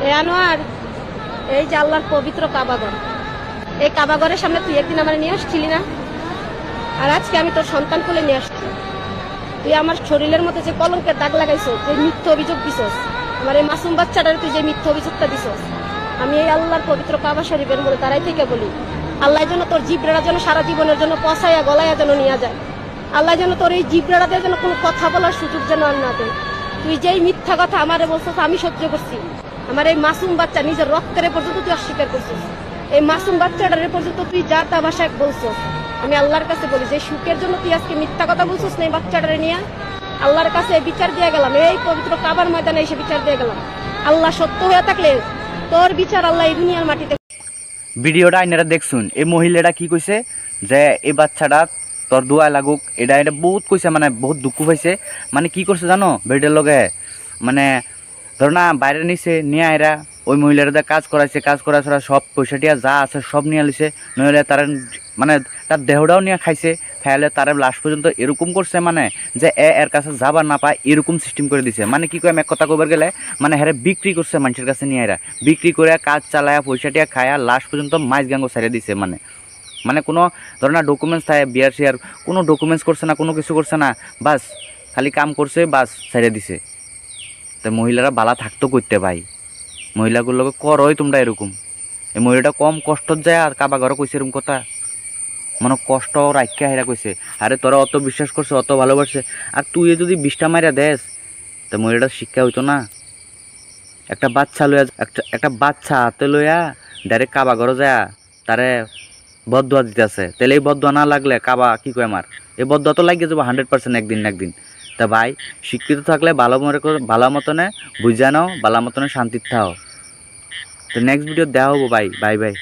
এ আনোয়ার, এই যে আল্লাহর পবিত্র কাবাঘর, এই কাবাঘরের সামনে তুই একদিন আমার নিয়ে আসছিলি না? আর আজকে আমি তোর সন্তান কোলে নিয়ে আসছি। তুই আমার শরীরের মধ্যে যে কলঙ্কের দাগ লাগাইছো, যে মিথ্যা অভিযোগ দিছস, আমার এই মাসুম বাচ্চাটার তুই যে মিথ্যা অভিযোগটা দিছস, আমি এই আল্লাহর পবিত্র কাবা শরীফের মধ্যে দাঁড়াই থেকে বলি, আল্লাহ যেন তোর জিব্রাটা যেন সারা জীবনের জন্য পচাইয়া গলাইয়া যেন নিয়ে যায়। আল্লাহ যেন তোর এই জিব্রাটাতে যেন কোনো কথা বলার সুযোগ যেন আর না দেয়। তুই যেই মিথ্যা কথা আমারে বলছিস আমি সহ্য করছি। আমার এই মাসুম বাচ্চা নিজের রক্তের পর্যন্ত তুই অস্বীকার করছিস। এই মাসুম বাচ্চাটার পর্যন্ত তুই যা তা ভাষায় বলছিস। আমি আল্লাহর কাছে বলি যে সুখের জন্য তুই আজকে মিথ্যা কথা বলছিস না এই বাচ্চাটারে নিয়ে, আল্লাহর কাছে বিচার দিয়ে গেলাম, এই পবিত্র কাবার ময়দানে এসে বিচার দিয়ে গেলাম। আল্লাহ সত্য হয়ে থাকলে তোর বিচার আল্লাহ এই দুনিয়ার মাটিতে। ভিডিওটা আইনারা দেখছুন, এই মহিলাটা কি কইছে যে এই বাচ্চাটা তোর দোয়া লাগুক, এটা বহুত কইছে, মানে বহুত দুঃখ পাইছে। মানে কি করছে জানো ভিডিওর লগে, মানে ধর না বাইরে নিছে নিয়ে এরা ওই মহিলারা কাজ করাইছে, কাজ করা ছাড়া সব পয়সা টিয়া যা আছে সব নিয়ে আলিছে, নইলে তার মানে তার দেহটাও নিয়ে খাইছে, খাইলে তার লাস্ট পর্যন্ত এরকম করছে, মানে যে এর কাছে যাবার না পায় এরকম সিস্টেম করে দিছে। মানে কি কয় এক কথা কবার গেলে, মানে হ্যাঁ বিক্রি করছে মানুষের কাছে নিয়ে এরা, বিক্রি করে কাজ চালায়া পয়সা টিয়া খায়া লাস্ট পর্যন্ত মাইজ গাঙ্গ ছেড়ে দিছে। মানে কোনো ধর না ডকুমেন্টস থাকে বিয়ার শিয়ার, কোনো ডকুমেন্টস করছে না, কোনো কিছু করছে না, বাস খালি কাম করছে, বাস ছেড়ে দিছে। তো মহিলারা বালা থাকতো করতে ভাই, মহিলাগুলোকে করোই তোমরা এরকম। এই মহিলাটা কম কষ্ট যায় আর কাবা ঘরে কইছে এরকম কথা, মানে কষ্ট রাখিয়া হেরা কইছে। আরে তোরা অত বিশ্বাস করছে, অত ভালোবাসে, আর তুই যদি বিষ্টা মারিয়া দেস তো মহিলাটার শিক্ষা হইতো না। একটা বাচ্চা লইয়া, একটা বাচ্চা হাতে লইয়া ডাইরেক্ট কাবা ঘরে যায় তারে বদদোয়া দিতেছে, তাহলে এই বদদোয়া না লাগলে কাবা কি কয় আমার, এই বদদোয়া তো লাগিয়ে যাবো 100% একদিন না একদিন। তা ভাই শিক্ষিত থাকলে ভালো মতনে বুঝা নাও, ভালো মতনে শান্তির থাও। তো নেক্সট ভিডিও দেওয়া হবো ভাই, বাই বাই।